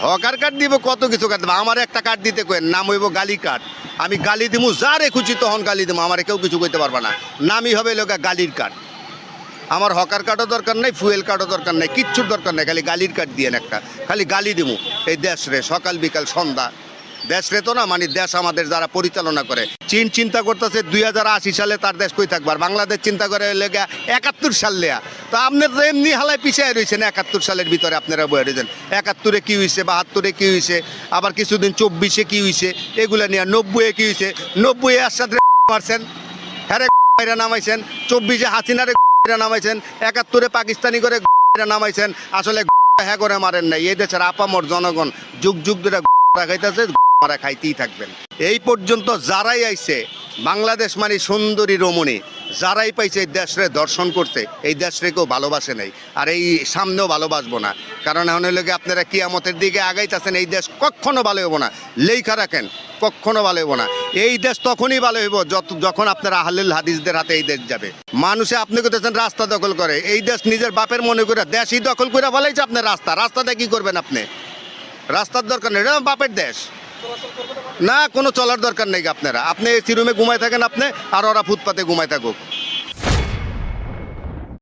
Hawker card দিব, কত কিছু কার্ড দেবো। আমার একটা কার্ড দিতে কই, নাম হইব গালি কার্ড। আমি গালি দিমু, যারে খুশি তখন গালি দিমু, আমার কেউ কিছু কইতে পারবে না। নামই হবে লোকা গালির কার্ড। আমার হকার কার্ডও দরকার নাই, ফুয়েল কার্ডও দরকার নাই, কিচ্ছুর দরকার নাই, খালি গালির কার্ড দিয়ে একটা, খালি গালি দিমু এই দেশ রে, সকাল বিকাল সন্ধ্যা। দেশ রে তো না, মানে দেশ আমাদের যারা পরিচালনা করে। চীন চিন্তা করতেছে 2080 সালে তার দেশ কই থাকবার, বাংলাদেশ চিন্তা করে লেগে 71 সাল লেয়া। তো আপনার তো এমনি হালায় পিছিয়ে রয়েছেন 71 সালের ভিতরে, আপনারা বয়ে রয়েছেন। 71-এ কী হয়েছে, 72-এ কী হয়েছে, আবার কিছুদিন 24-এ কী হয়েছে, এগুলো নিয়ে 90-এ কী হয়েছে। 90-এ আসাদ মারছেন, হ্যাঁ নামাইছেন। 24-এ হাসিনারে নামাইছেন, 71-এ পাকিস্তানি করে নামাইছেন। আসলে হ্যাঁ করে মারেন নাই। এই দেশের আপামর জনগণ যুগ যুগ ধরে খাইতেছে, মারা খাইতেই থাকবেন। এই পর্যন্ত যারাই আইছে, বাংলাদেশ মানে সুন্দরী রমণী, যারাই পাইছে এই দেশরে দর্শন করতে, এই দেশরে কেউ ভালোবাসে নাই, আর এই সামনেও ভালোবাসবো না। কারণ এখন হইলে আপনারা কিয়ামতের দিকে আগাইতেছেন, এই দেশ কখনো ভালো হইব না। লেখা রাখেন, কখনো ভালো হইব না। এই দেশ তখনই ভালো হইব যখন আপনারা আহলুল হাদিসদের হাতে এই দেশ যাবে। মানুষে আপনি করতেছেন রাস্তা দখল করে, এই দেশ নিজের বাপের মনে করে দেশই দখল করে ফেলাইছে। আপনার রাস্তাতে কি করবেন আপনি? রাস্তার দরকার নেই, এটা বাপের দেশ না, কোনো চলার দরকার নেই। আপনারা আপনি এসি রুমে ঘুমায় থাকেন আপনি, আর ওরা ফুটপাতে ঘুমায় থাকুক।